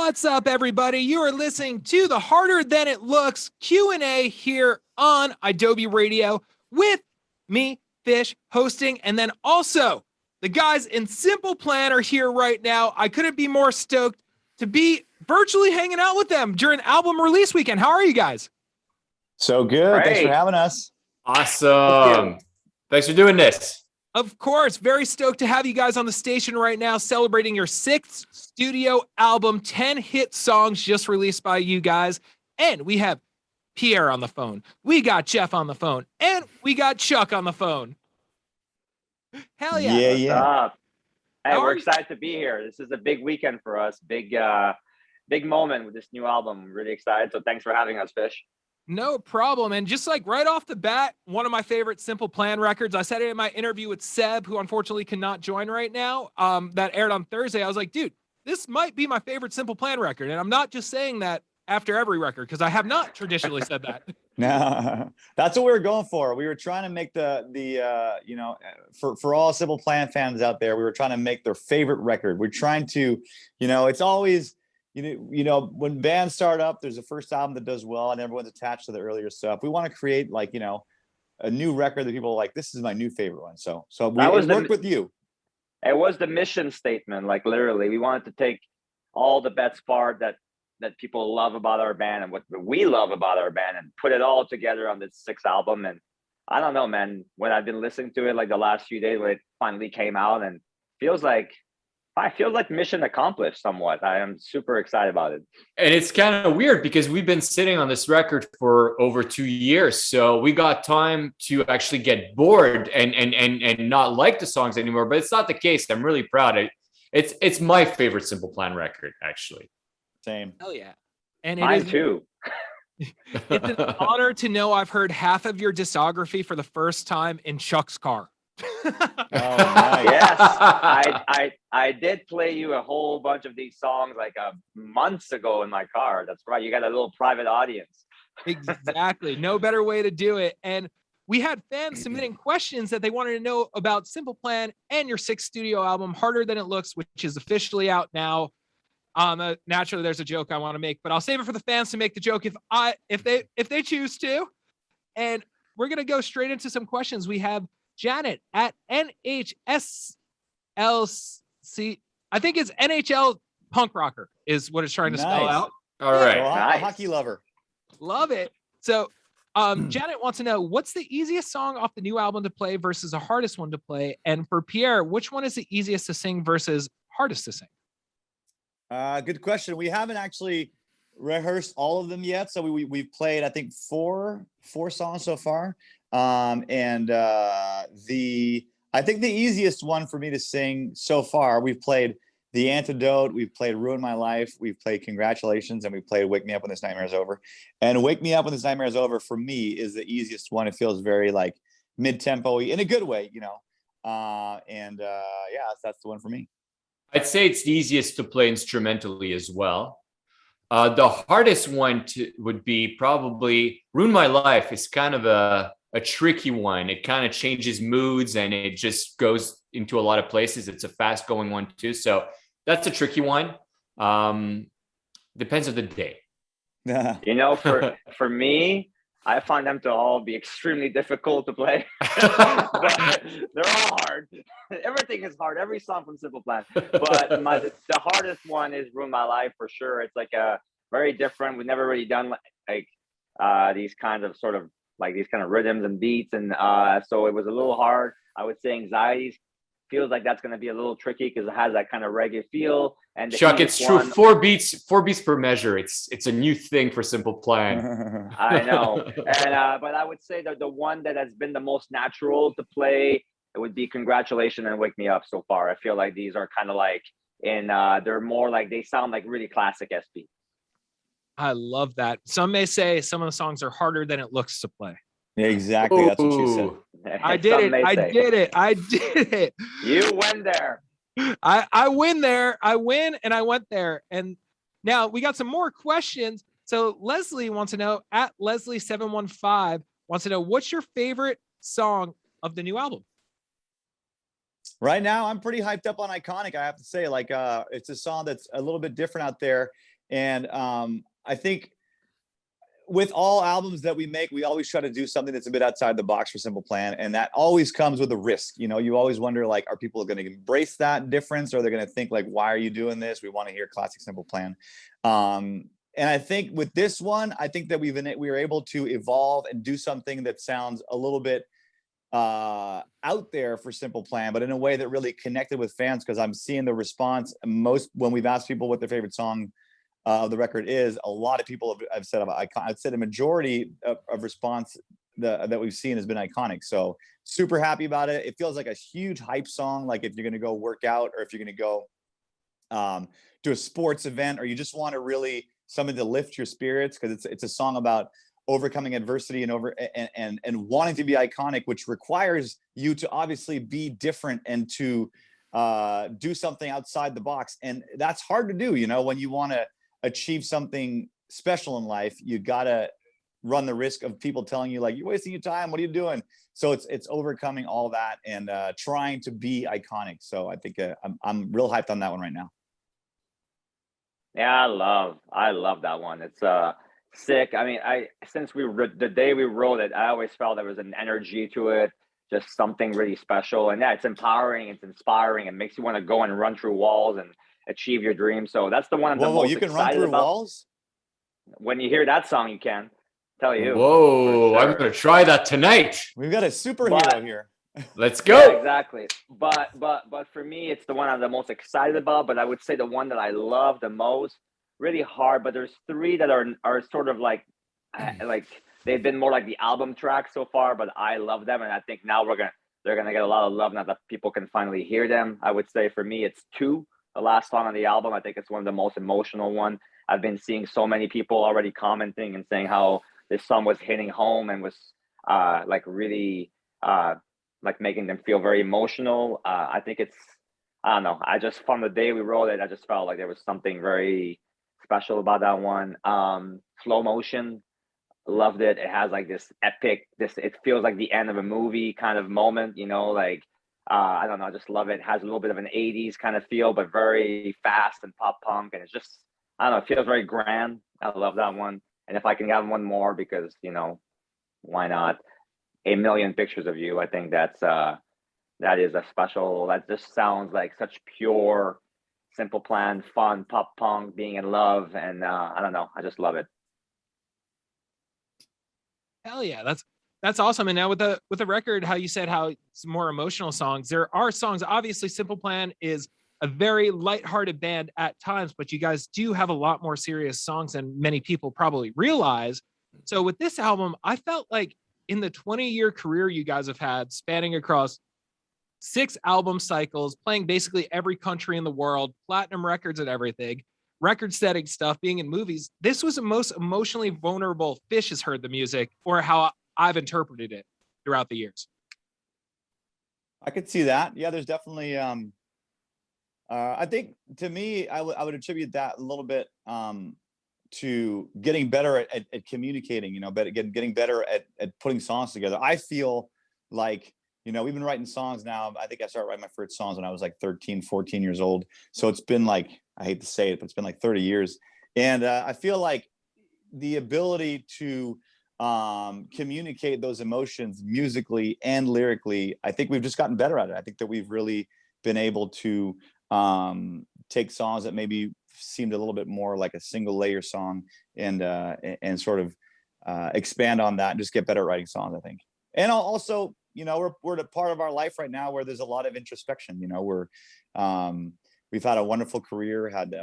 What's up, everybody? You are listening to the Harder Than It Looks Q&A here on idobi Radio with me, Fish, hosting, and then also the guys in Simple Plan are here right now. I couldn't be more stoked to be virtually hanging out with them during album release weekend. How are you guys? So good. Great. Thanks for having us. Awesome. Thanks for doing this. Of course, very stoked to have you guys on the station right now, celebrating your 6th studio album, 10 hit songs just released by you guys. And we have Pierre on the phone. We got Jeff on the phone. And we got Chuck on the phone. Hell yeah. Yeah. Hey, we're excited to be here. This is a big weekend for us. Big moment with this new album. I'm really excited. So thanks for having us, Fish. No problem. And just like right off the bat, one of my favorite Simple Plan records, I said it in my interview with Seb, who unfortunately cannot join right now, that aired on Thursday. I was like, dude, this might be my favorite Simple Plan record. And I'm not just saying that after every record, because I have not traditionally said that. No, that's what we were going for. We were trying to make for all Simple Plan fans out there, we were trying to make their favorite record. We're trying to, it's always, when bands start up, there's a first album that does well and everyone's attached to the earlier stuff. We want to create a new record that people are like, this is my new favorite one. So we worked with you. It was the mission statement. Like literally, we wanted to take all the best part that people love about our band and what we love about our band and put it all together on this 6th album. And I don't know, man, when I've been listening to it like the last few days when it finally came out, and I feel like mission accomplished somewhat. I am super excited about it. And it's kind of weird because we've been sitting on this record for over 2 years. So we got time to actually get bored and not like the songs anymore. But it's not the case. I'm really proud. It's my favorite Simple Plan record, actually. Same. Hell yeah. And Mine too. It's an honor to know I've heard half of your discography for the first time in Chuck's car. Oh, nice. Yes, I did play you a whole bunch of these songs like months ago in my car. That's right. You got a little private audience. Exactly. No better way to do it. And we had fans submitting questions that they wanted to know about Simple Plan and your 6th studio album, Harder Than It Looks, which is officially out now. Naturally, there's a joke I want to make, but I'll save it for the fans to make the joke if they choose to. And we're gonna go straight into some questions. We have Janet at NHSLC. I think it's NHL Punk Rocker is what it's trying to spell out. All right. Well, Nice. a hockey lover. Love it. So Janet wants to know, what's the easiest song off the new album to play versus the hardest one to play? And for Pierre, which one is the easiest to sing versus hardest to sing? Good question. We haven't actually rehearsed all of them yet. So we've played, I think, four songs so far. I think the easiest one for me to sing so far, we've played The Antidote, we've played Ruin My Life, we've played Congratulations, and we've played Wake Me Up When This Nightmare Is Over. And Wake Me Up When This Nightmare Is Over for me is the easiest one. It feels very like mid-tempo-y in a good way, that's the one for me. I'd say it's the easiest to play instrumentally as well. The hardest one would be probably Ruin My Life. Is kind of a tricky one. It kind of changes moods and it just goes into a lot of places. It's a fast going one too. So that's a tricky one. Depends on the day. For me, I find them to all be extremely difficult to play. But they're all hard. Everything is hard. Every song from Simple Plan. But the hardest one is Ruin My Life for sure. It's like a very different. We've never really done these kinds of sort of like these kind of rhythms and beats. And so it was a little hard. I would say Anxieties feels like that's going to be a little tricky because it has that kind of reggae feel. And Chuck, it's true. 4 beats per measure. It's a new thing for Simple Plan. I know. And but I would say that the one that has been the most natural to play, it would be Congratulations and Wake Me Up so far. I feel like these are kind of like they're more like they sound like really classic SP. I love that. Some may say some of the songs are harder than it looks to play. Yeah, exactly. That's what you said. I did it. You went there. I win there. I win and I went there. And now we got some more questions. So Leslie wants to know, at Leslie715 wants to know, what's your favorite song of the new album? Right now, I'm pretty hyped up on Iconic. I have to say, it's a song that's a little bit different out there. And I think with all albums that we make, we always try to do something that's a bit outside the box for Simple Plan. And that always comes with a risk. You know, you always wonder, like, are people going to embrace that difference? Or they're going to think like, why are you doing this? We want to hear classic Simple Plan. And I think with this one, I think that we were able to evolve and do something that sounds a little bit out there for Simple Plan, but in a way that really connected with fans, because I'm seeing the response most when we've asked people what their favorite song of the record is. A lot of people have said I'd said a majority of response that we've seen has been iconic. So super happy about it. It feels like a huge hype song, like if you're going to go work out, or if you're going to go to a sports event, or you just want to really something to lift your spirits, because it's a song about overcoming adversity and wanting to be iconic, which requires you to obviously be different and to do something outside the box. And that's hard to do, you know, when you want to achieve something special in life. You gotta run the risk of people telling you, like, you're wasting your time, what are you doing? So it's overcoming all that and trying to be iconic. So I think I'm real hyped on that one right now. Yeah, I love that one. It's sick. I mean, since the day we wrote it, I always felt there was an energy to it, just something really special. And yeah, it's empowering, it's inspiring, it makes you want to go and run through walls and achieve your dreams. So that's the one I'm the most you can excited run through about. walls? When you hear that song, you can. Tell you. Whoa, sure. I'm gonna try that tonight. We've got a superhero here. Let's go. Yeah, exactly. But for me, it's the one I'm the most excited about. But I would say the one that I love the most, really hard. But there's three that are sort of like they've been more like the album track so far. But I love them, and I think now they're gonna get a lot of love now that people can finally hear them. I would say for me, it's Two, the last song on the album. I think it's one of the most emotional one. I've been seeing so many people already commenting and saying how this song was hitting home and was like really like making them feel very emotional. I think I don't know. I just, from the day we wrote it, I just felt like there was something very special about that one. Slow Motion, loved it. It has like this epic, it feels like the end of a movie kind of moment, you know, like, I don't know, I just love it. It has a little bit of an 80s kind of feel, but very fast and pop punk. And it's just, I don't know, it feels very grand. I love that one. And if I can have one more, because, you know, why not? A Million Pictures of You. I think that is a special, that just sounds like such pure Simple Plan, fun, pop punk, being in love. And I don't know, I just love it. Hell yeah, that's awesome. And now with the record, how you said how it's more emotional songs, there are songs, obviously Simple Plan is a very lighthearted band at times, but you guys do have a lot more serious songs than many people probably realize. So with this album, I felt like in the 20-year career you guys have had, spanning across 6 album cycles, playing basically every country in the world, platinum records and everything, record-setting stuff, being in movies, this was the most emotionally vulnerable Fish has heard the music, or how I've interpreted it throughout the years. I could see that. Yeah, there's definitely I think, to me, I would attribute that a little bit to getting better at communicating, you know, getting better at putting songs together. I feel like, you know, we've been writing songs now. I think I started writing my first songs when I was like 13, 14 years old. So it's been like, I hate to say it, but it's been like 30 years. And I feel like the ability to communicate those emotions musically and lyrically, I think we've just gotten better at it. I think that we've really been able to take songs that maybe seemed a little bit more like a single layer song and sort of expand on that and just get better at writing songs, I think. And also, you know, we're at a part of our life right now where there's a lot of introspection. You know, we've had a wonderful career, had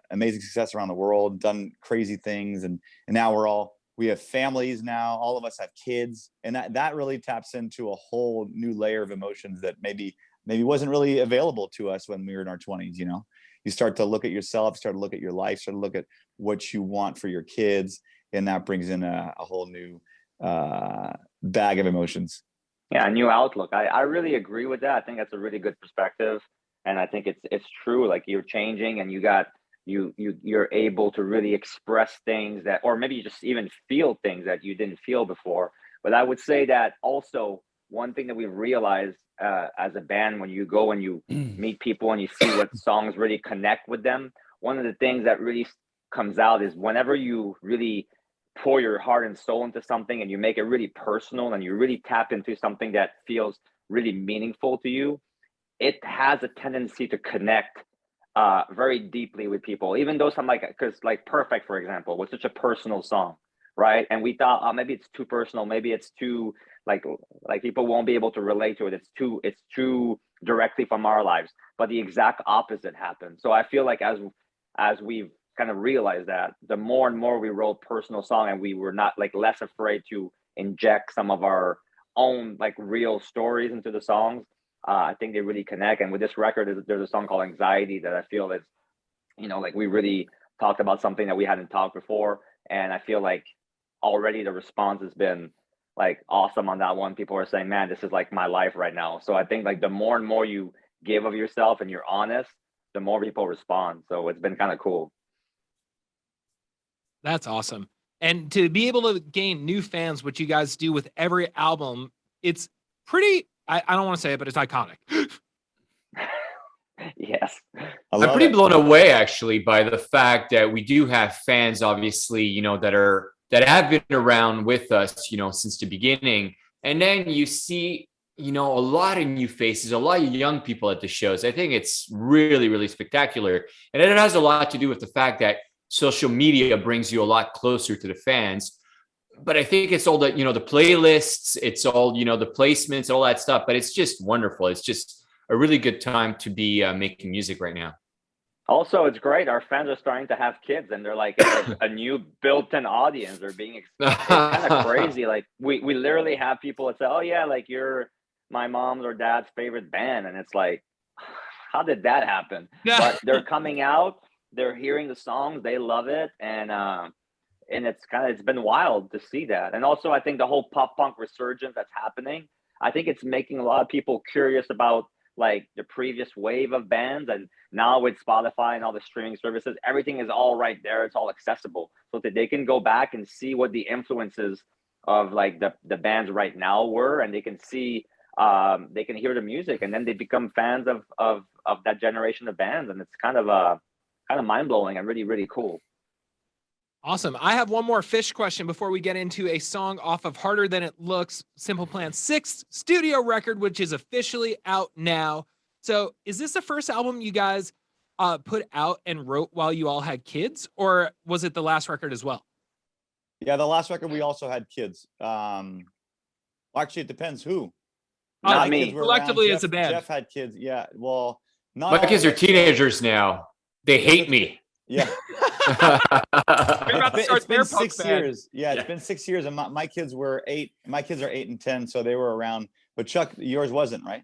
amazing success around the world, done crazy things, and now we have families now. All of us have kids, and that really taps into a whole new layer of emotions that maybe wasn't really available to us when we were in our 20s. You know, you start to look at yourself, start to look at your life, start to look at what you want for your kids, and that brings in a whole new bag of emotions. Yeah, a new outlook. I really agree with that. I think that's a really good perspective, and I think it's true. Like, you're changing, and you're able to really express things that, or maybe you just even feel things that you didn't feel before. But I would say that also one thing that we've realized as a band, when you go and you meet people and you see what songs really connect with them, one of the things that really comes out is whenever you really pour your heart and soul into something and you make it really personal and you really tap into something that feels really meaningful to you, it has a tendency to connect very deeply with people. Even though some because like Perfect, for example, was such a personal song, right? And we thought, oh, maybe it's too personal, maybe it's too like people won't be able to relate to it. It's too directly from our lives. But the exact opposite happened. So I feel like as we've kind of realized that, the more and more we wrote personal song and we were not like less afraid to inject some of our own like real stories into the songs, I think they really connect. And with this record, there's a song called Anxiety that I feel is, like we really talked about something that we hadn't talked before. And I feel like already the response has been like awesome on that one. People are saying, man, this is like my life right now. So I think like the more and more you give of yourself and you're honest, the more people respond. So it's been kind of cool. That's awesome. And to be able to gain new fans, which you guys do with every album, it's pretty, I don't want to say it, but it's iconic. Yes. I'm pretty blown away actually by the fact that we do have fans, obviously, that have been around with us, since the beginning. And then you see, a lot of new faces, a lot of young people at the shows. I think it's really, really spectacular. And it has a lot to do with the fact that social media brings you a lot closer to the fans. But I think it's all the, the playlists, it's all, the placements, all that stuff. But it's just wonderful. It's just a really good time to be making music right now. Also, it's great. Our fans are starting to have kids, and they're like a new built-in audience. They're being it's kind of crazy. Like we literally have people that say, "Oh yeah, like you're my mom's or dad's favorite band," and it's like, how did that happen? But they're coming out, they're hearing the songs, they love it, and it's been wild to see that. And also, I think the whole pop punk resurgence that's happening, I think it's making a lot of people curious about like the previous wave of bands. And now with Spotify and all the streaming services, everything is all right there. It's all accessible, so that they can go back and see what the influences of like the bands right now were, and they can see they can hear the music, and then they become fans of that generation of bands. And it's kind of mind-blowing and really, really cool. Awesome. I have one more fish question before we get into a song off of Harder Than It Looks, Simple Plan's 6th studio record, which is officially out now. So is this the first album you guys put out and wrote while you all had kids, or was it the last record as well? Yeah, the last record we also had kids. Actually, it depends who. Not me. Collectively as a band. Jeff had kids. Yeah, well, not my kids are teenagers now. They hate me. Yeah. It's been 6 years. Yeah, it's been 6 years, and my kids were 8. My kids are 8 and 10, so they were around. But Chuck, yours wasn't, right?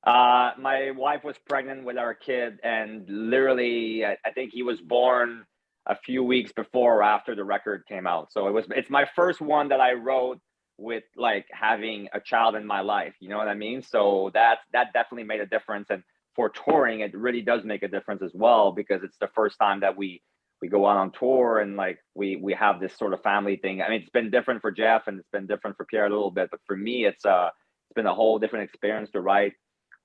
My wife was pregnant with our kid, and literally, I think he was born a few weeks before or after the record came out. So it's my first one that I wrote with like having a child in my life. You know what I mean? So that definitely made a difference. And for touring, it really does make a difference as well, because it's the first time that we go out on tour, and like we have this sort of family thing. I mean, it's been different for Jeff and it's been different for Pierre a little bit, but for me, it's been a whole different experience to write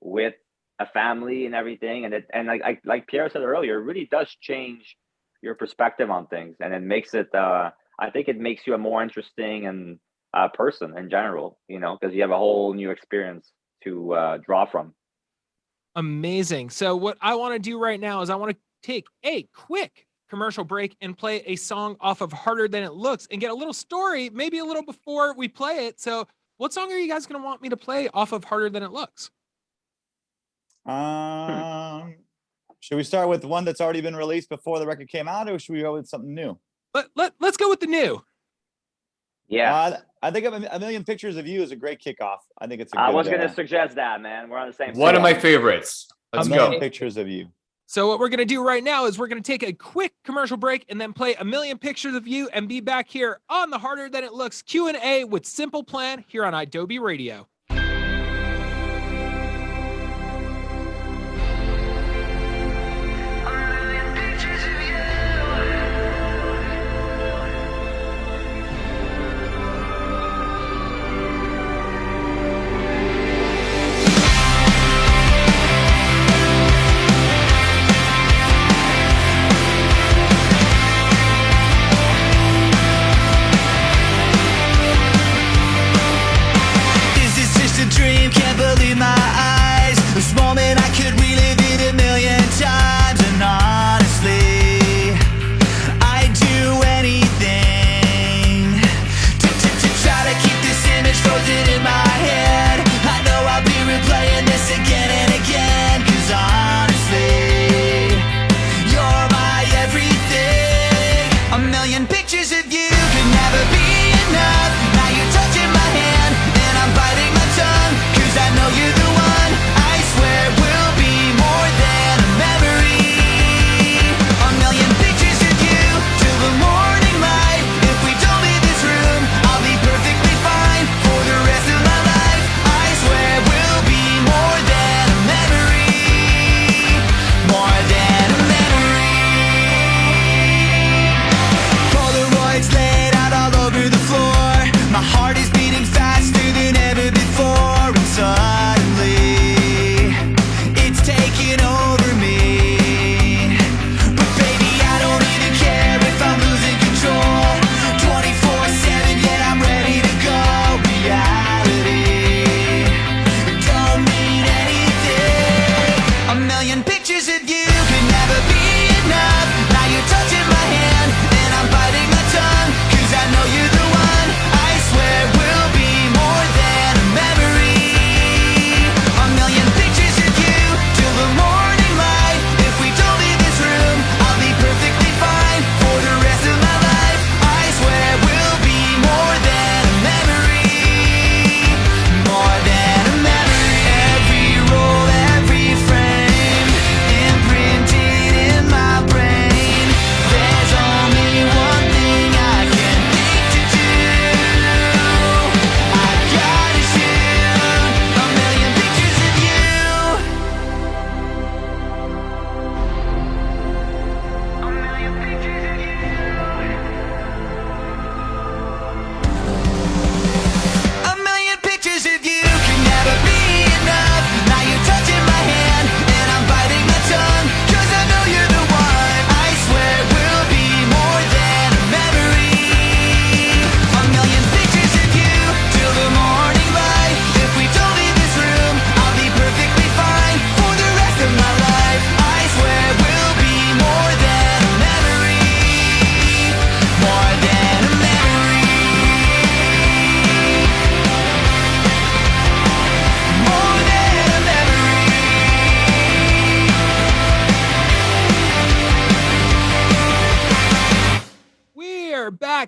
with a family and everything. And like Pierre said earlier, it really does change your perspective on things, and it makes it. I think it makes you a more interesting and person in general, because you have a whole new experience to draw from. Amazing. So what I want to do right now is I want to take a quick commercial break and play a song off of Harder Than It Looks and get a little story, maybe a little before we play it. So what song are you guys going to want me to play off of Harder Than It Looks? Should we start with one that's already been released before the record came out, or should we go with something new? Let's go with the new. Yeah. I think A Million Pictures of You is a great kickoff. I think it's a good, I was going to suggest that, man. We're on the same One of my favorites. Let's A go. Million Pictures of You. So what we're going to do right now is we're going to take a quick commercial break and then play A Million Pictures of You and be back here on the Harder Than It Looks Q&A with Simple Plan here on idobi Radio.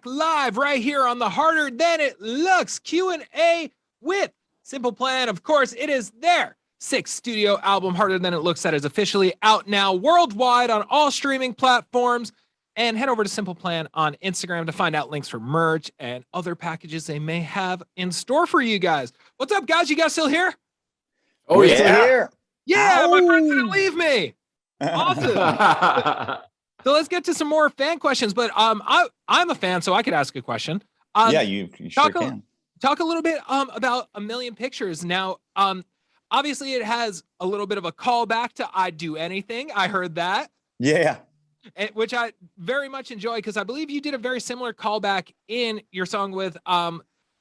live right here on the Harder Than It Looks Q&A with Simple Plan. Of course, it is their sixth studio album, Harder Than It Looks, that is officially out now worldwide on all streaming platforms. And head over to Simple Plan on Instagram to find out links for merch and other packages they may have in store for you guys. What's up, guys? You guys still here? Oh, We're yeah. still here. Yeah, Ow. my friends didn't leave me. Awesome. So let's get to some more fan questions. But I'm a fan, so I could ask a question. Yeah, you sure can. Talk a little bit about A Million Pictures. Now, obviously, it has a little bit of a callback to "I'd Do Anything." I heard that. Yeah. Which I very much enjoy, because I believe you did a very similar callback in your song with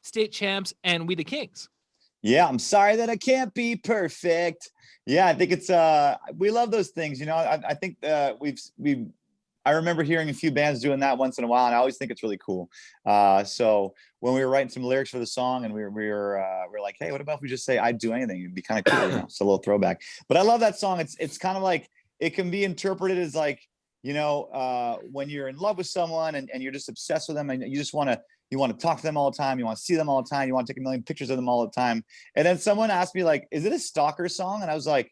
State Champs and We the Kings. Yeah, I'm sorry that I can't be perfect. Yeah, I think it's we love those things. You know, I think I remember hearing a few bands doing that once in a while, and I always think it's really cool. So when we were writing some lyrics for the song, and we were like, hey, what about if we just say "I'd do anything"? It'd be kind of cool. You know? It's a little throwback. But I love that song. It's kind of like, it can be interpreted as like, you know, when you're in love with someone and you're just obsessed with them, and you just want to talk to them all the time. You want to see them all the time. You want to take a million pictures of them all the time. And then someone asked me, like, is it a stalker song? And I was like,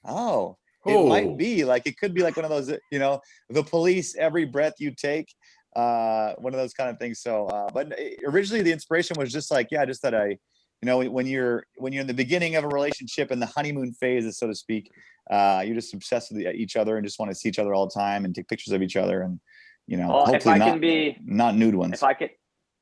oh, it might be. Like, it could be like one of those, you know, The Police, Every Breath You Take, one of those kind of things. So, but originally the inspiration was just like, yeah, just that you know, when you're in the beginning of a relationship, in the honeymoon phase, so to speak, you're just obsessed with each other and just want to see each other all the time and take pictures of each other, and, you know, Well, hopefully not nude ones.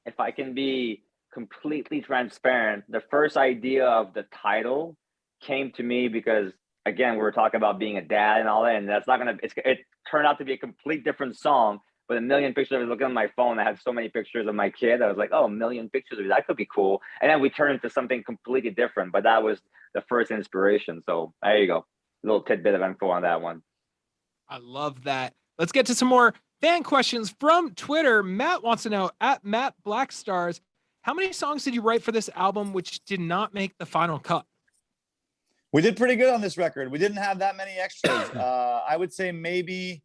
If I can be completely transparent, the first idea of the title came to me because, again, we were talking about being a dad and all that, and that's not gonna. It turned out to be a complete different song. But A Million Pictures, I was looking at my phone, I had so many pictures of my kid. I was like, oh, a million pictures, that could be cool. And then we turned into something completely different. But that was the first inspiration. So there you go. A little tidbit of info on that one. I love that. Let's get to some more fan questions from Twitter. Matt wants to know, at Matt Blackstars, how many songs did you write for this album which did not make the final cut? We did pretty good on this record. We didn't have that many extras. I would say maybe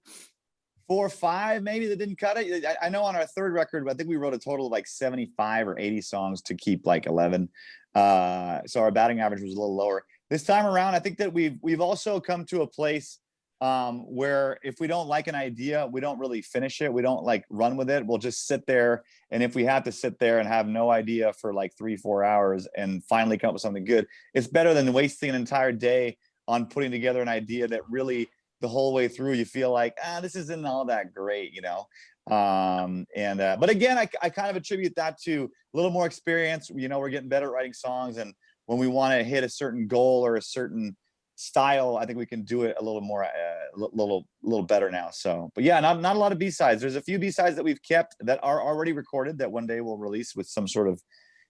4 or 5, maybe, that didn't cut it. I know on our third record, I think we wrote a total of like 75 or 80 songs to keep like 11. So our batting average was a little lower. This time around, I think that we've also come to a place where if we don't like an idea, we don't really finish it. We don't like run with it. We'll just sit there. And if we have to sit there and have no idea for like 3-4 hours and finally come up with something good, it's better than wasting an entire day on putting together an idea that really, the whole way through, you feel like, this isn't all that great, you know? But again, I kind of attribute that to a little more experience. You know, we're getting better at writing songs, and when we want to hit a certain goal or a certain style, I think we can do it a little more, little better now. So, but yeah, not a lot of B-sides. There's a few B-sides that we've kept that are already recorded that one day we'll release with some sort of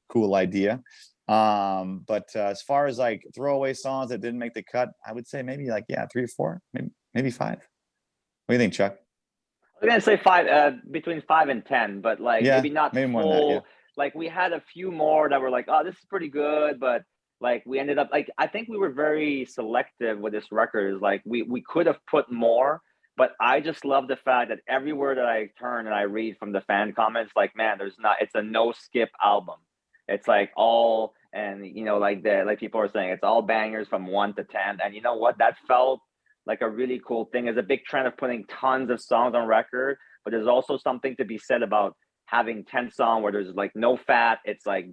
cool idea. But as far as like throwaway songs that didn't make the cut, I would say maybe like, 3 or 4, maybe 5. What do you think, Chuck? I was gonna say 5, between 5 and 10, but like maybe not full. More than that, yeah. Like we had a few more that were like, oh, this is pretty good, but like we ended up like, I think we were very selective with this record. Is like we could have put more, but I just love the fact that everywhere that I turn and I read from the fan comments, like, man, it's a no skip album. It's like all, and you know, like people are saying, it's all bangers from 1 to 10. And you know what? That felt like a really cool thing. There's a big trend of putting tons of songs on record, but there's also something to be said about having 10 songs where there's like no fat. It's like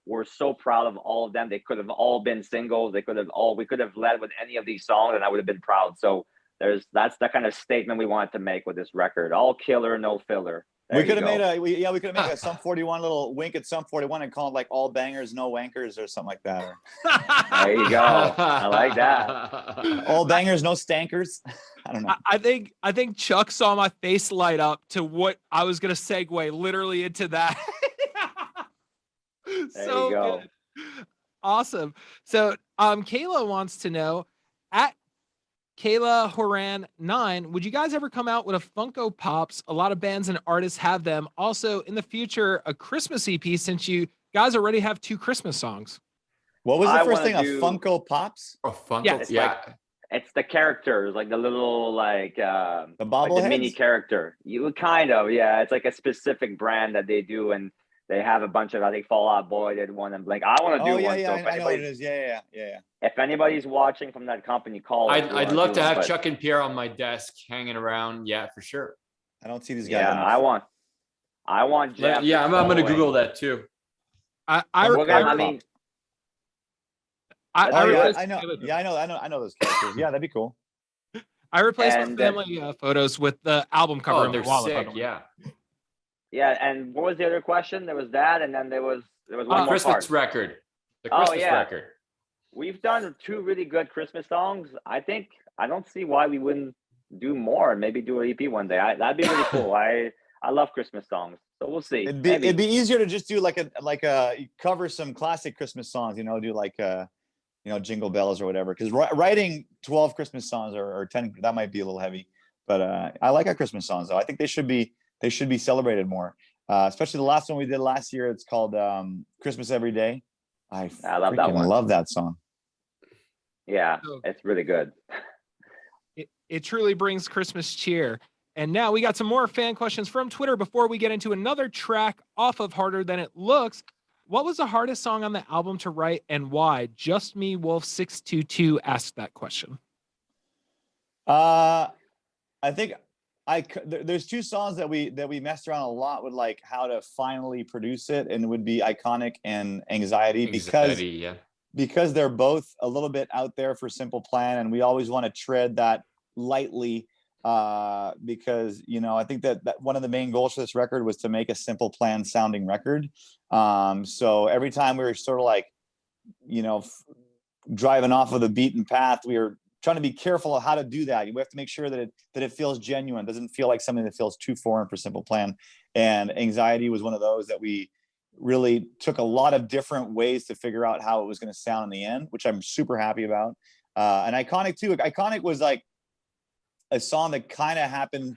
we're so proud of all of them. They could have all been singles. We could have led with any of these songs and I would have been proud. So that's the kind of statement we wanted to make with this record. All killer, no filler. We could have made a Sum 41 little wink at Sum 41 and call it like all bangers, no wankers or something like that. There you go. I like that. All bangers, no stankers. I don't know. I think Chuck saw my face light up to what I was going to segue literally into that. There you go. Good. Awesome. So Kayla wants to know, at Kayla Horan 9, would you guys ever come out with a Funko Pops? A lot of bands and artists have them. Also, in the future, a Christmas EP, since you guys already have 2 Christmas songs. What was the first thing? A Funko Pops? Oh, Funko. Yeah, yeah. It's the characters, like the little like The like the mini bobbleheads? character. You kind of, yeah. It's like a specific brand that they do, and they have a bunch of, I think Fall Out Boy did one, and like I want to Oh do yeah, one. yeah, So if I know what it anybody's is. Yeah. if anybody's watching from that company, call us. We I'd want to love do to one. have But Chuck and Pierre on my desk hanging around. Yeah, for sure. I don't see these guys yeah, enough. I want Jeff. Yeah, I'm gonna going. Google that too. I We're gonna, I Pop. mean, I Let's Oh do yeah, replaced I know. the- Yeah, I know those characters. Yeah, that'd be cool. I replaced my And then- family photos with the album cover Oh, in they're my wallet. By sick. the way. Yeah. yeah. And what was the other question? There was that, and then there was one more Christmas part. record. The Oh, Christmas yeah. record. We've done 2 really good Christmas songs. I don't see why we wouldn't do more. Maybe do an EP one day. That'd be really cool. I love Christmas songs, so we'll see. It'd be easier to just do like a cover some classic Christmas songs. Do like Jingle Bells or whatever. Because writing 12 Christmas songs or 10, that might be a little heavy. But I like our Christmas songs though. I think they should be celebrated more. Especially the last one we did last year. It's called Christmas Every Day. I love that one. love that song. Yeah, So- it's really good. It truly brings Christmas cheer. And now we got some more fan questions from Twitter before we get into another track off of Harder Than It Looks. What was the hardest song on the album to write and why? Just Me Wolf 622 asked that question. I think there's 2 songs that we messed around a lot with, like how to finally produce it, and it would be Iconic and Anxiety, because they're both a little bit out there for Simple Plan, and we always want to tread that lightly, because I think that one of the main goals for this record was to make a Simple Plan sounding record. So every time we were sort of like driving off of the beaten path, we were trying to be careful of how to do that. You have to make sure that it feels genuine, doesn't feel like something that feels too foreign for Simple Plan. And Anxiety was one of those that we really took a lot of different ways to figure out how it was going to sound in the end, which I'm super happy about. And Iconic too. Iconic was like a song that kind of happened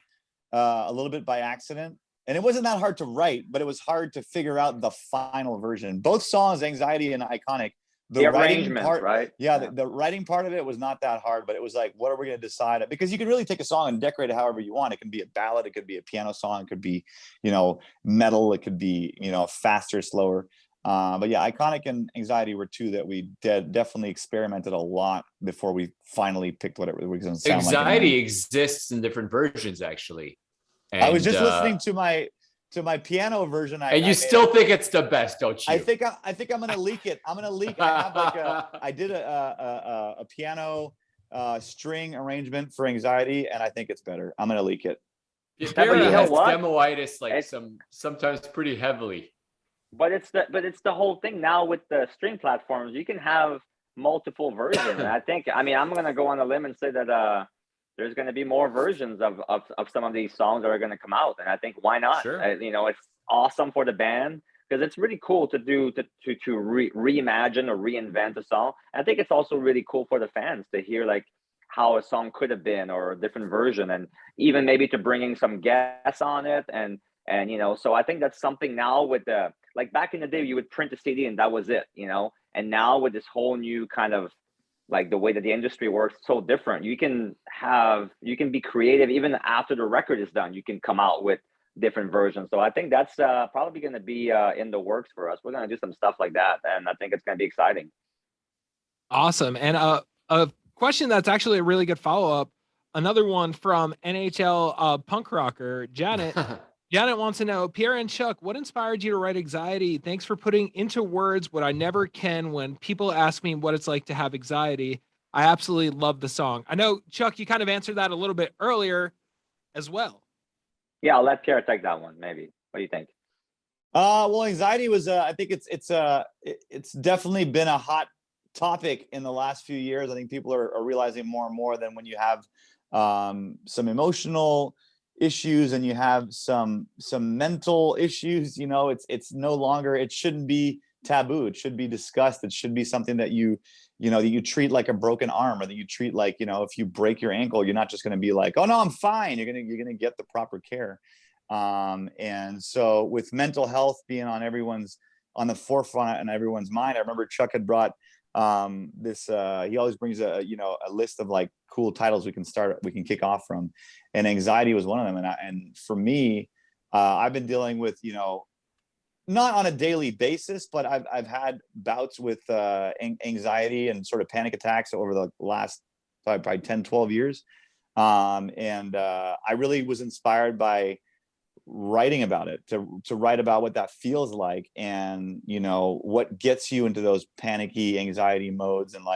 a little bit by accident. And it wasn't that hard to write, but it was hard to figure out the final version. Both songs, Anxiety and Iconic, the writing part, right? Yeah, the writing part of it was not that hard, but it was like, what are we going to decide? Because you can really take a song and decorate it however you want. It can be a ballad, it could be a piano song, it could be, metal, it could be, faster, slower. But yeah, Iconic and Anxiety were 2 that we definitely experimented a lot before we finally picked what it was going to sound Anxiety like. exists in different versions, actually. And, I was just listening to my piano version. And you still think it's the best, don't you? I think I'm gonna leak it. I have I did a piano string arrangement for Anxiety, and I think it's better. I'm gonna leak it. Pierre you know has what? demoitis sometimes pretty heavily. But it's the whole thing now with the stream platforms. You can have multiple versions. And I think, I'm going to go on a limb and say that there's going to be more versions of some of these songs that are going to come out. And I think, why not? Sure. It's awesome for the band, because it's really cool to reimagine or reinvent a song. I think it's also really cool for the fans to hear like how a song could have been, or a different version, and even maybe to bringing some guests on it. And so I think that's something now with like back in the day, you would print a CD and that was it, and now with this whole new kind of like the way that the industry works, so different. You can be creative even after the record is done. You can come out with different versions. So I think that's probably going to be in the works for us. We're going to do some stuff like that, and I think it's going to be exciting. Awesome. And a question that's actually a really good follow-up, another one from NHL punk rocker Janet. Janet wants to know, Pierre and Chuck, what inspired you to write Anxiety? Thanks for putting into words what I never can when people ask me what it's like to have anxiety. I absolutely love the song. I know, Chuck, you kind of answered that a little bit earlier as well. Yeah, I'll let Pierre take that one, maybe. What do you think? Well, Anxiety was, I think it's definitely been a hot topic in the last few years. I think people are realizing more and more that when you have some emotional issues and you have some mental issues, it's no longer, it shouldn't be taboo. It should be discussed. It should be something that that you treat like a broken arm, or that you treat like, if you break your ankle, you're not just going to be like, oh no, I'm fine. You're going to get the proper care. And so with mental health being on everyone's on the forefront in everyone's mind. I remember Chuck had brought this he always brings a list of like cool titles we can kick off from, and Anxiety was one of them. And for me, I've been dealing with, not on a daily basis, but I've had bouts with anxiety and sort of panic attacks over the last probably 10, 12 years. And I really was inspired by writing about it, to write about what that feels like, and what gets you into those panicky anxiety modes. And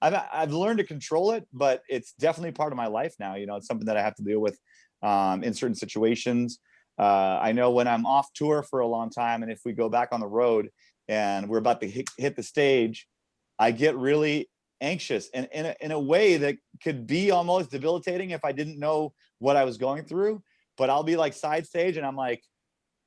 I've learned to control it, but it's definitely part of my life now. It's something that I have to deal with in certain situations. I know when I'm off tour for a long time, and if we go back on the road and we're about to hit the stage, I get really anxious, and in a way that could be almost debilitating if I didn't know what I was going through. But I'll be like side stage and I'm like,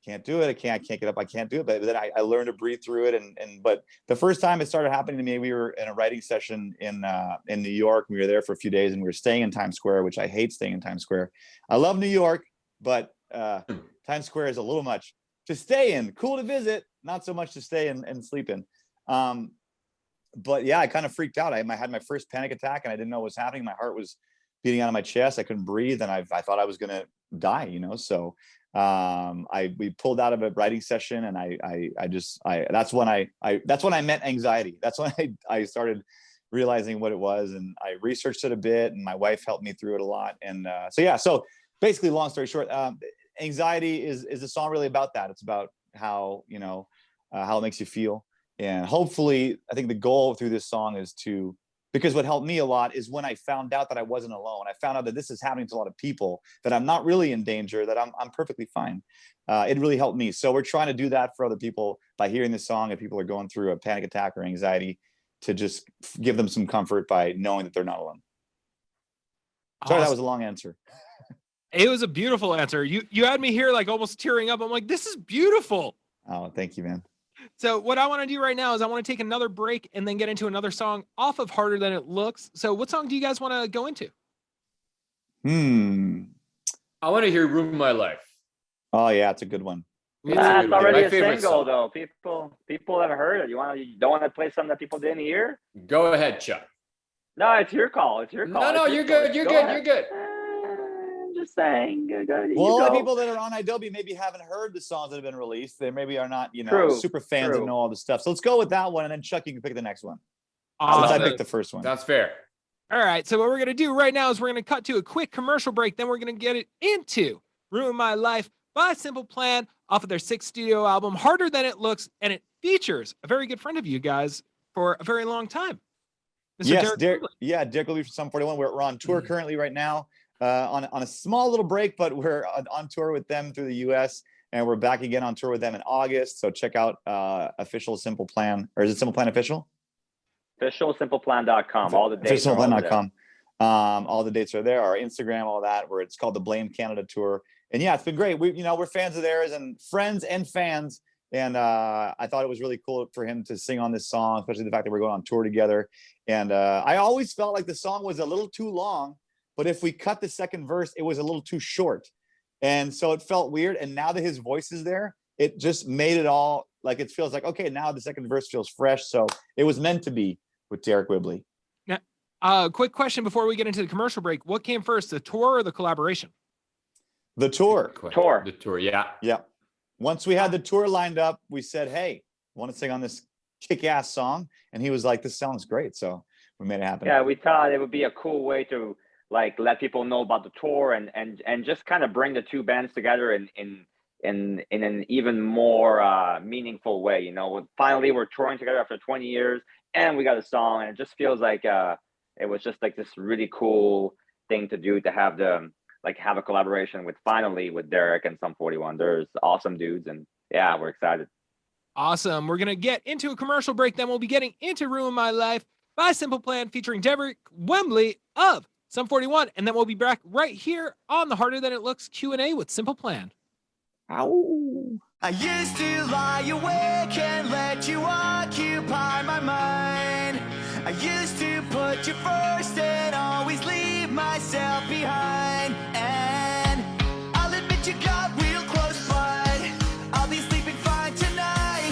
can't do it. I can't get up. I can't do it. But then I learned to breathe through it. But the first time it started happening to me, we were in a writing session in New York. We were there for a few days, and we were staying in Times Square, which I hate staying in Times Square. I love New York, but Times Square is a little much to stay in. Cool to visit, not so much to stay and sleep in. But yeah, I kind of freaked out. I had my first panic attack, and I didn't know what was happening. My heart was beating out of my chest. I couldn't breathe, and I thought I was gonna die. So we pulled out of a writing session, and that's when I met anxiety. That's when I started realizing what it was, and I researched it a bit, and my wife helped me through it a lot. And so basically, long story short, Anxiety is a song really about that. It's about how it makes you feel. And hopefully, I think the goal through this song is because what helped me a lot is when I found out that I wasn't alone. I found out that this is happening to a lot of people, that I'm not really in danger, that I'm perfectly fine. It really helped me. So we're trying to do that for other people by hearing this song, if people are going through a panic attack or anxiety, to just give them some comfort by knowing that they're not alone. Sorry, that was a long answer. It was a beautiful answer. You had me here like almost tearing up. I'm like, this is beautiful. Oh, thank you, man. So what I want to do right now is I want to take another break and then get into another song off of Harder Than It Looks. So what song do you guys want to go into? I want to hear Ruin My Life. Oh yeah, it's a good one. That's already a single song. though. People have heard it. You don't want to play something that people didn't hear? Go ahead, Chuck. No, it's your call. It's your call. No, you're good. You're good. I'm just saying. Well, a lot of people that are on idobi maybe haven't heard the songs that have been released. They maybe are not, super fans and know all the stuff. So let's go with that one, and then Chuck, you can pick the next one. Awesome. Since I picked the first one. That's fair. All right. So what we're going to do right now is we're going to cut to a quick commercial break. Then we're going to get it into Ruin My Life by Simple Plan off of their 6th studio album, Harder Than It Looks. And it features a very good friend of you guys for a very long time. Mr. Derek Bouvier from Sum 41. We're on tour currently right now. On a small little break, but we're on tour with them through the US, and we're back again on tour with them in August. So check out official Simple Plan, or is it Simple Plan official? Officialsimpleplan.com. All the dates. Officialsimpleplan.com. All the dates are there. Our Instagram, all that. Where it's called the Blame Canada Tour. And yeah, it's been great. We're fans of theirs, and friends and fans. And I thought it was really cool for him to sing on this song, especially the fact that we're going on tour together. And I always felt like the song was a little too long. But if we cut the second verse, it was a little too short. And so it felt weird. And now that his voice is there, it just made it all like, it feels like, okay, now the second verse feels fresh. So it was meant to be with Derek Whibley. Now, quick question before we get into the commercial break. What came first, the tour or the collaboration? The tour. The tour, yeah. Yeah. Once we had the tour lined up, we said, hey, want to sing on this kick-ass song? And he was like, this sounds great. So we made it happen. Yeah, we thought it would be a cool way to let people know about the tour and just kind of bring the two bands together in an even more meaningful way. Finally we're touring together after 20 years, and we got a song, and it just feels like it was just like this really cool thing to do, to have have a collaboration with Derek and Sum 41. There's awesome dudes, and yeah, we're excited. Awesome. We're gonna get into a commercial break, then we'll be getting into Ruin My Life by Simple Plan featuring Derek Wembley of Sum 41, and then we'll be back right here on the Harder Than It Looks Q&A with Simple Plan. Ow. I used to lie awake and let you occupy my mind. I used to put you first and always leave myself behind. And I'll admit you got real close, but I'll be sleeping fine tonight.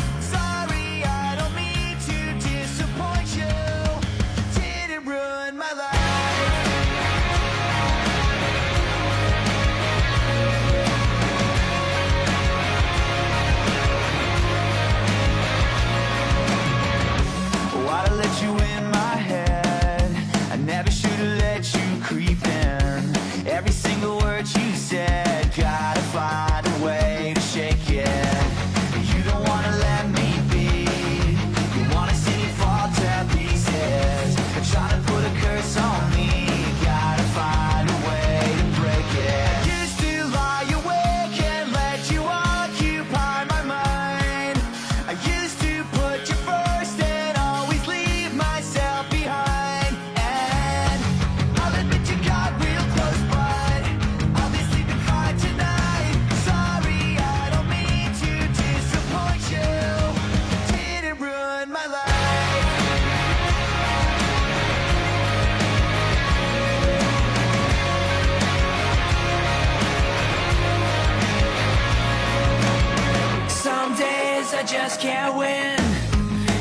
just can't win.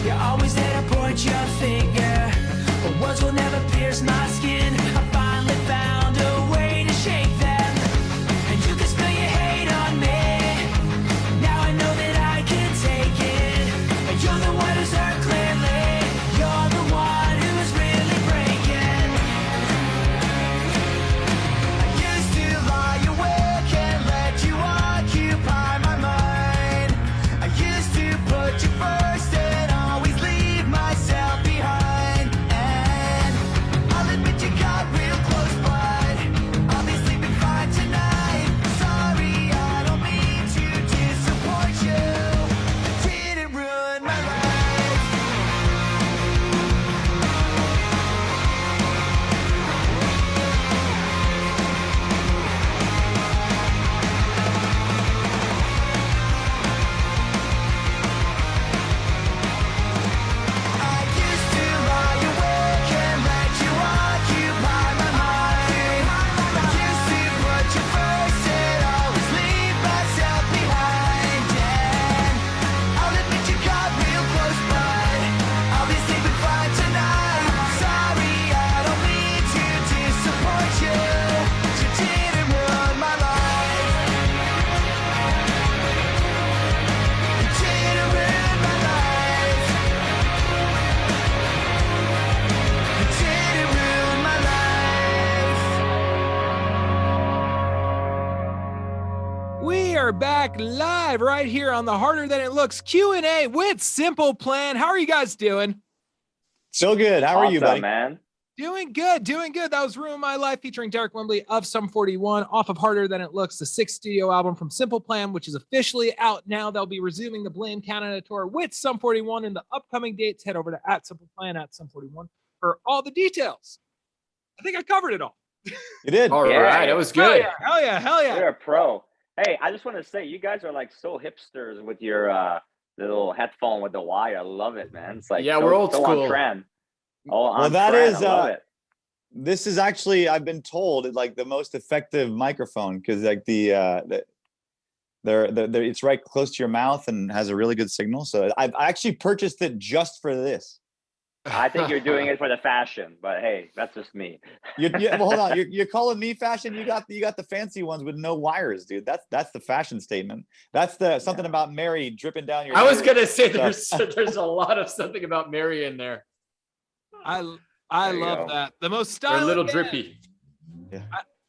You're always there to point your finger, but words will never pierce my skin. I finally found a way to shake them, and you can spill your hate on me. Now I know that I can take it, and you're the one who's hurt clearly. You're the one who's really breaking. I used to lie awake and let you occupy my mind. I used to put you first and always leave myself behind. And I'll admit you got real close, but I'll be sleeping fine tonight. Sorry, I don't mean to disappoint you. Didn't ruin my life. I used to lie awake and let you occupy my mind. I used to put you first and always leave myself behind. And I'll admit you got real close, but I'll be sleeping fine tonight. Sorry, I don't mean to disappoint you. You didn't ruin my life. You didn't ruin my life. You didn't ruin my life. We are back live right here on the Harder Than It Looks Q&A with Simple Plan. How are you guys doing? So good. How are you, Awesome, buddy? man. Doing good, doing good. That was Ruin My Life featuring Derek Wembley of Sum 41 off of Harder Than It Looks, the 6th studio album from Simple Plan, which is officially out now. They'll be resuming the Blame Canada tour with Sum 41 in the upcoming dates. Head over to @SimplePlan @Sum41 for all the details. I think I covered it all. You did. All Yeah. right, that was Hell good. yeah, hell yeah, hell yeah. You're a pro. Hey, I just want to say, you guys are like so hipsters with your little headphone with the wire. I love it, man. It's like Yeah, so, we're old so school. on trend. Oh, Well, on that trend. is, I love it. This is actually, I've been told, like the most effective microphone because like it's right close to your mouth and has a really good signal. So I actually purchased it just for this. I think you're doing it for the fashion, but hey, that's just me. Well, hold on. You're calling me fashion? You got the fancy ones with no wires, dude. That's the fashion statement. That's the something about Mary dripping down your. I was ears. gonna say there's a lot of something about Mary in there. I There you love go. that. The most They're a stylish little band. drippy.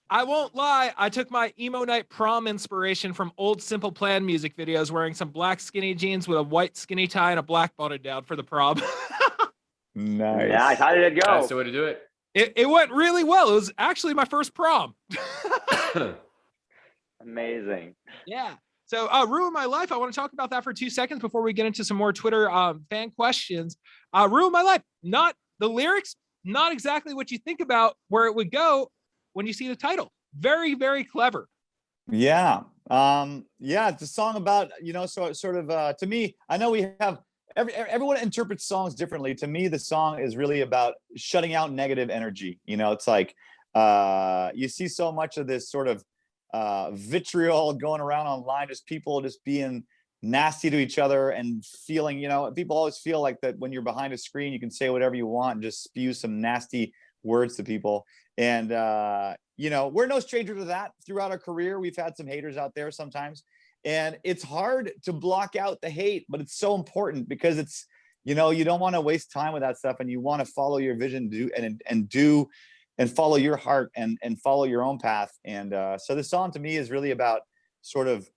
I won't lie. I took my emo night prom inspiration from old Simple Plan music videos, wearing some black skinny jeans with a white skinny tie and a black button down for the prom. Nice. Yeah, how did it go? That's the way to do it. It went really well. It was actually my first prom. Amazing. Yeah. So Ruin My Life, I want to talk about that for 2 seconds before we get into some more Twitter fan questions. Ruin My Life, not the lyrics, not exactly what you think about where it would go when you see the title. Very, very clever. Yeah. Yeah, it's a song about, sort of to me, I know we have everyone interprets songs differently. To me, the song is really about shutting out negative energy. It's like you see so much of this sort of vitriol going around online, just people just being nasty to each other and feeling, people always feel like that when you're behind a screen, you can say whatever you want and just spew some nasty words to people. And, we're no stranger to that. Throughout our career, we've had some haters out there sometimes. And it's hard to block out the hate, but it's so important because it's, you don't want to waste time with that stuff and you want to follow your vision, and follow your heart and follow your own path. And so this song to me is really about sort of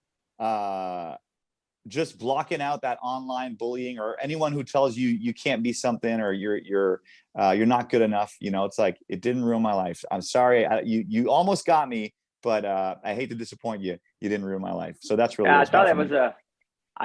just blocking out that online bullying or anyone who tells you you can't be something or you're not good enough. It's like, it didn't ruin my life. I'm sorry. You almost got me, but I hate to disappoint you. You didn't ruin my life. So that's really. Yeah, I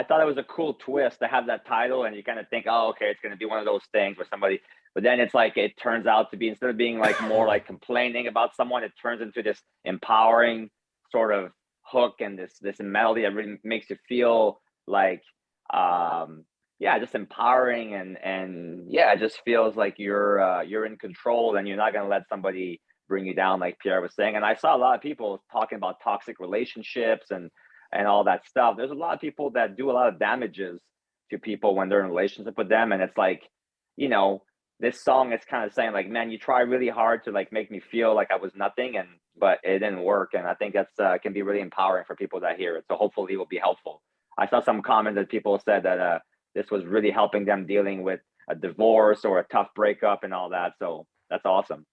thought it was a cool twist to have that title, and you kind of think, oh, okay, it's going to be one of those things where somebody, but then it's like, it turns out to be, instead of being like more like complaining about someone, it turns into this empowering sort of hook and this melody that really makes you feel like, just empowering and yeah, it just feels like you're in control and you're not going to let somebody bring you down, like Pierre was saying. And I saw a lot of people talking about toxic relationships and all that stuff. There's a lot of people that do a lot of damages to people when they're in a relationship with them. And it's like, you know, this song is kind of saying like, man, you try really hard to like make me feel like I was nothing, but it didn't work. And I think that's can be really empowering for people that hear it. So hopefully it will be helpful. I saw some comments that people said that this was really helping them dealing with a divorce or a tough breakup and all that. So that's awesome.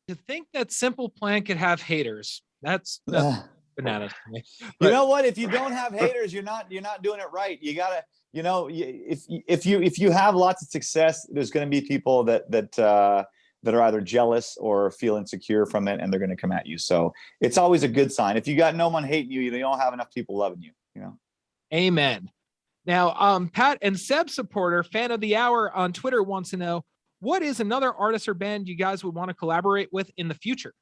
To think that Simple Plan could have haters, that's bananas to me. You But know what? If you don't have haters, you're not doing it right. You gotta, you know, if you have lots of success, there's going to be people that are either jealous or feel insecure from it, and they're going to come at you. So it's always a good sign. If you got no one hating you, you don't have enough people loving you. You know. amen. Now, Pat and Seb supporter, fan of the hour on Twitter, wants to know, what is another artist or band you guys would want to collaborate with in the future?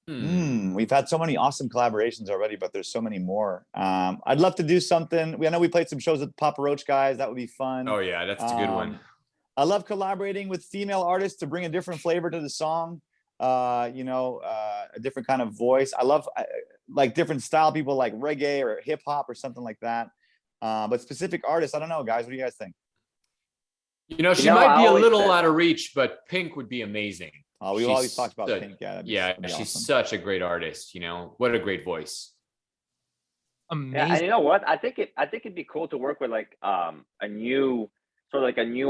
We've had so many awesome collaborations already, but there's so many more. I'd love to do something. I know we played some shows with the Papa Roach guys. That would be fun. Oh yeah, that's a good one. I love collaborating with female artists to bring a different flavor to the song. A different kind of voice. I love like different style people like reggae or hip hop or something like that. But specific artists, I don't know, guys. What do you guys think? You know, she might be a little out of reach, but Pink would be amazing. Oh, we always talked about Pink. Yeah, she's awesome. such a great artist. You know, what a great voice. Amazing. Yeah, and you know what? I think it'd be cool to work with like a new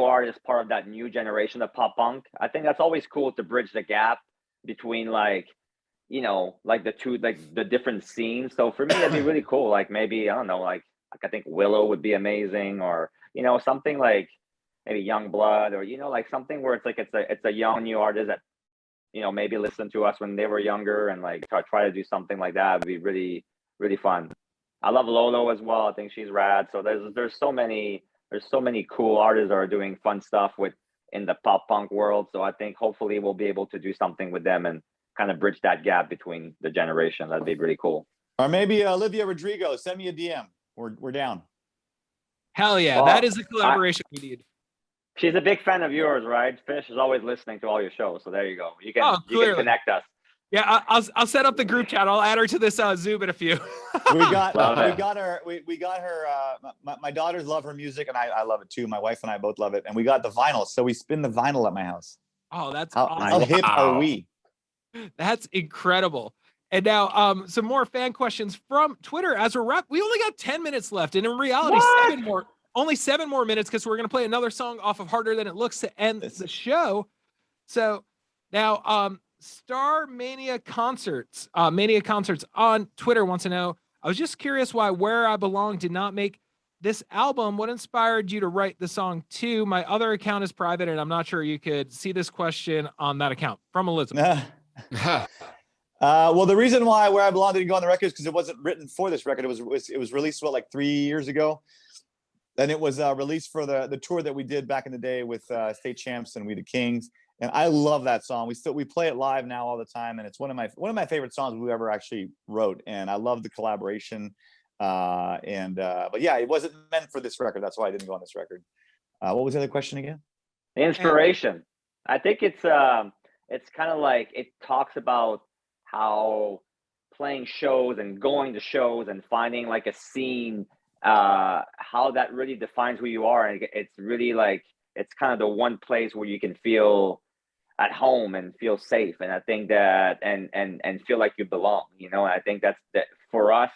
artist, part of that new generation of pop punk. I think that's always cool to bridge the gap between like, you know, like the different scenes. So for me, that'd be really cool. Like maybe, I don't know, like I think Willow would be amazing, or, you know, something like maybe Young Blood, or, you know, like something where it's like it's a young new artist that, you know, maybe listen to us when they were younger and like try to do something like that. Would be really, really fun. I love Lolo as well. I think she's rad. So there's so many cool artists that are doing fun stuff in the pop punk world. So I think hopefully we'll be able to do something with them and kind of bridge that gap between the generation. That'd be really cool. Or maybe Olivia Rodrigo, send me a DM. We're down. Hell yeah, Well, that is the collaboration we need. She's a big fan of yours, right? Fish is always listening to all your shows. So there you go. You can connect us. Yeah, I'll set up the group chat. I'll add her to this Zoom in a few. we got her. We got her. My daughters love her music, and I love it too. My wife and I both love it, and we got the vinyl, so we spin the vinyl at my house. Oh, that's how awesome. hip are we? That's incredible. And now, some more fan questions from Twitter. As we're wrap, we only got 10 minutes left, and in reality, only 7 more minutes, because we're going to play another song off of Harder Than It Looks to end the show. So now, Star Mania Concerts on Twitter wants to know, I was just curious why Where I Belong did not make this album. What inspired you to write the song too? My other account is private, and I'm not sure you could see this question on that account. From Elizabeth. Well, the reason why Where I Belong didn't go on the record is because it wasn't written for this record. It was released like 3 years ago. And it was released for the tour that we did back in the day with State Champs and We the Kings. And I love that song. We play it live now all the time, and it's one of my favorite songs we ever actually wrote. And I love the collaboration. But yeah, it wasn't meant for this record. That's why I didn't go on this record. What was the other question again? The inspiration. I think it's kind of like it talks about how playing shows and going to shows and finding like a scene, how that really defines who you are. And it's really like, it's kind of the one place where you can feel at home and feel safe. And I think that, and feel like you belong, you know. And I think that's that for us,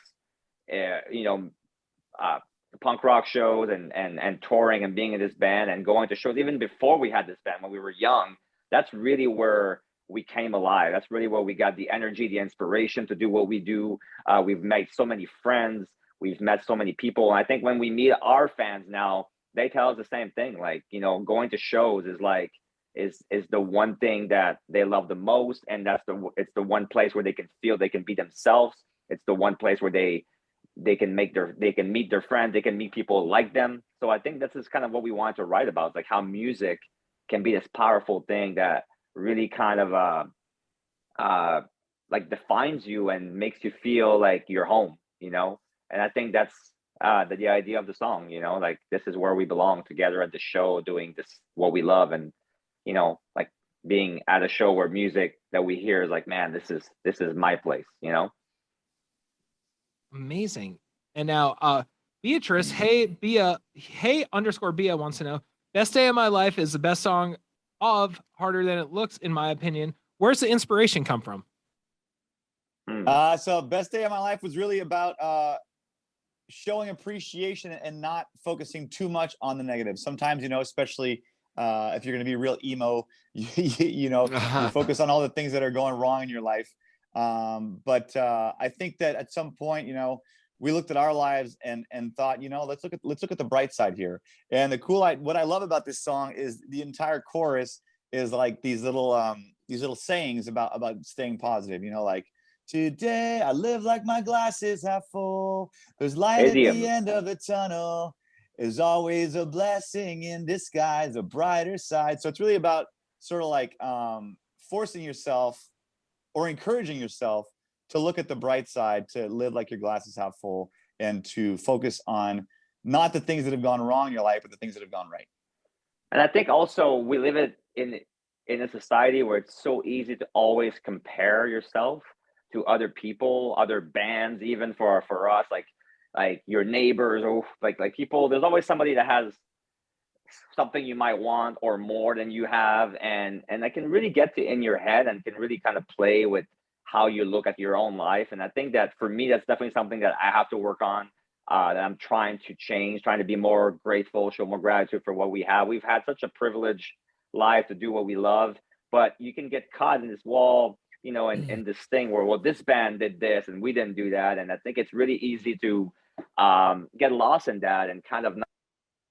punk rock shows and touring and being in this band and going to shows, even before we had this band, when we were young, that's really where we came alive. That's really where we got the energy, the inspiration to do what we do. We've made so many friends. We've met so many people. And I think when we meet our fans now, they tell us the same thing. Like, you know, going to shows is the one thing that they love the most. And it's the one place where they can feel they can be themselves. It's the one place where they can meet their friends. They can meet people like them. So I think this is kind of what we wanted to write about, like how music can be this powerful thing that really kind of like defines you and makes you feel like you're home, you know. And I think that's the idea of the song, you know, like this is where we belong together at the show, doing this what we love. And, you know, like being at a show where music that we hear is like, man, this is my place, you know. Amazing. And now Beatrice, hey underscore Bia wants to know, Best Day of My Life is the best song of Harder Than It Looks, in my opinion. Where's the inspiration come from? So Best Day of My Life was really about showing appreciation and not focusing too much on the negative. Sometimes, especially if you're going to be real emo, you focus on all the things that are going wrong in your life. But I think that at some point, we looked at our lives and thought, let's look at the bright side here. And what I love about this song is the entire chorus is like these little sayings about staying positive, like, today I live like my glass is half full. There's light at the end of the tunnel. There's always a blessing in disguise, a brighter side. So it's really about sort of like forcing yourself or encouraging yourself to look at the bright side, to live like your glass is half full, and to focus on not the things that have gone wrong in your life, but the things that have gone right. And I think also we live in a society where it's so easy to always compare yourself to other people, other bands, even for us, like your neighbors or like people. There's always somebody that has something you might want or more than you have, and that can really get in your head and can really kind of play with how you look at your own life. And I think that for me, that's definitely something that I have to work on, that I'm trying to change, trying to be more grateful, show more gratitude for what we have. We've had such a privileged life to do what we love, but you can get caught in this wall, and this thing where, well, this band did this and we didn't do that. And I think it's really easy to get lost in that and kind of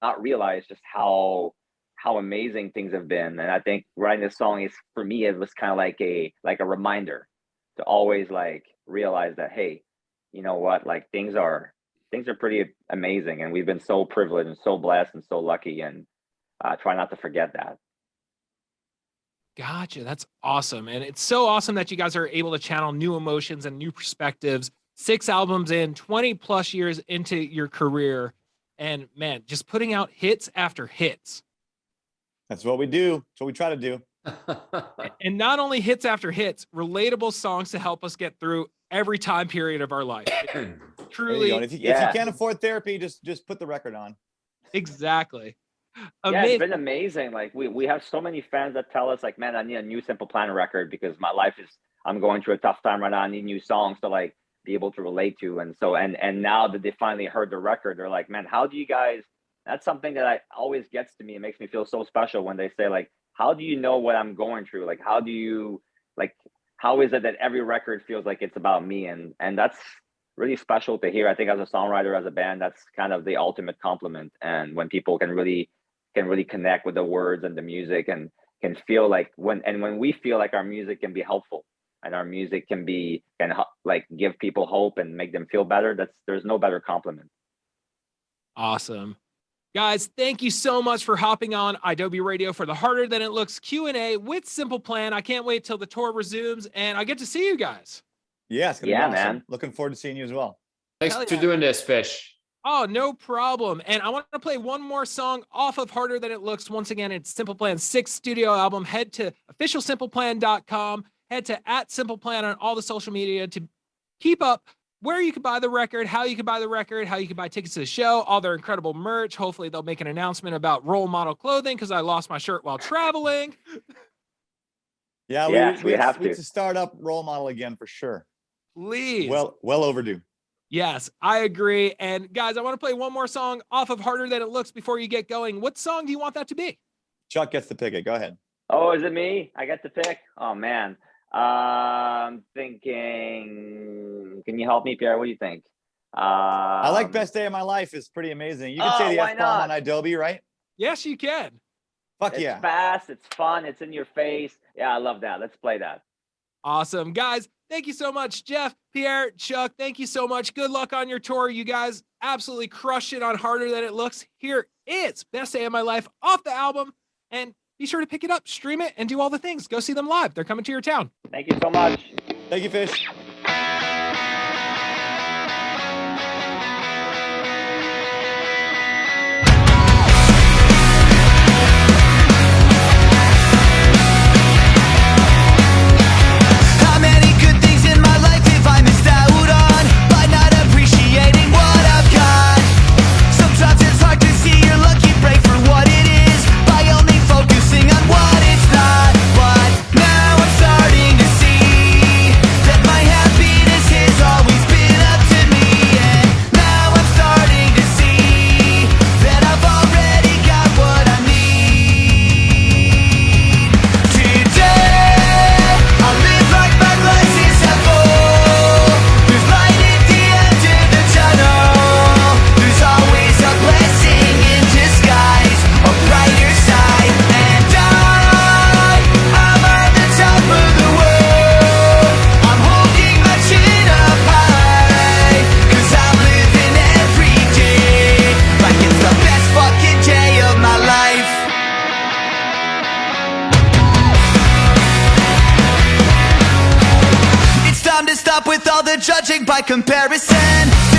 not realize just how amazing things have been. And I think writing this song for me, it was kind of like a reminder to always realize that, hey, you know what, things are pretty amazing, and we've been so privileged and so blessed and so lucky, and try not to forget that. Gotcha. That's awesome. And it's so awesome that you guys are able to channel new emotions and new perspectives. 6 albums in, 20 plus years into your career. And man, just putting out hits after hits. That's what we do. That's what we try to do. And not only hits after hits, relatable songs to help us get through every time period of our life. Truly. If you can't afford therapy, just put the record on. Exactly. Yeah, it's been amazing. We have so many fans that tell us man, I need a new Simple Plan record because my life I'm going through a tough time right now. I need new songs to be able to relate to. And so, and now that they finally heard the record, they're like, man, how do you guys, that's something that always gets to me. It makes me feel so special when they say how do you know what I'm going through? How do you, how is it that every record feels like it's about me? And that's really special to hear. I think as a songwriter, as a band, that's kind of the ultimate compliment. And when people can really connect with the words and the music and can feel when we feel like our music can be helpful and our music can give people hope and make them feel better, there's no better compliment. Awesome. Guys, thank you so much for hopping on idobi Radio for the Harder Than It Looks Q&A with Simple Plan. I can't wait till the tour resumes and I get to see you guys. Yeah, it's gonna be awesome. Man. Looking forward to seeing you as well. Thanks for doing this, Fish. Oh, no problem. And I want to play one more song off of Harder Than It Looks. Once again, it's Simple Plan's 6th studio album. Head to officialsimpleplan.com. Head to @SimplePlan on all the social media to keep up where you can buy the record, how you can buy the record, how you can buy tickets to the show, all their incredible merch. Hopefully they'll make an announcement about role model clothing because I lost my shirt while traveling. Yeah, we have to start up role model again for sure. Please. Well overdue. Yes, I agree. And guys, I want to play one more song off of Harder Than It Looks before you get going. What song do you want that to be? Chuck gets to pick it. Go ahead. Oh, is it me? I get to pick? Oh, man. I'm thinking, can you help me, Pierre? What do you think? I like Best Day of My Life. It's pretty amazing. You can say the F-bomb on idobi, right? Yes, you can. Fuck yeah. It's fast. It's fun. It's in your face. Yeah, I love that. Let's play that. Awesome. Guys, thank you so much. Jeff, Pierre, Chuck, thank you so much. Good luck on your tour. You guys absolutely crushed it on Harder Than It Looks. Here it's Best Day of My Life off the album. And be sure to pick it up, stream it, and do all the things. Go see them live. They're coming to your town. Thank you so much. Thank you, Fish. How many good things in my life have I missed out on by not appreciating what I've got? judging by comparison.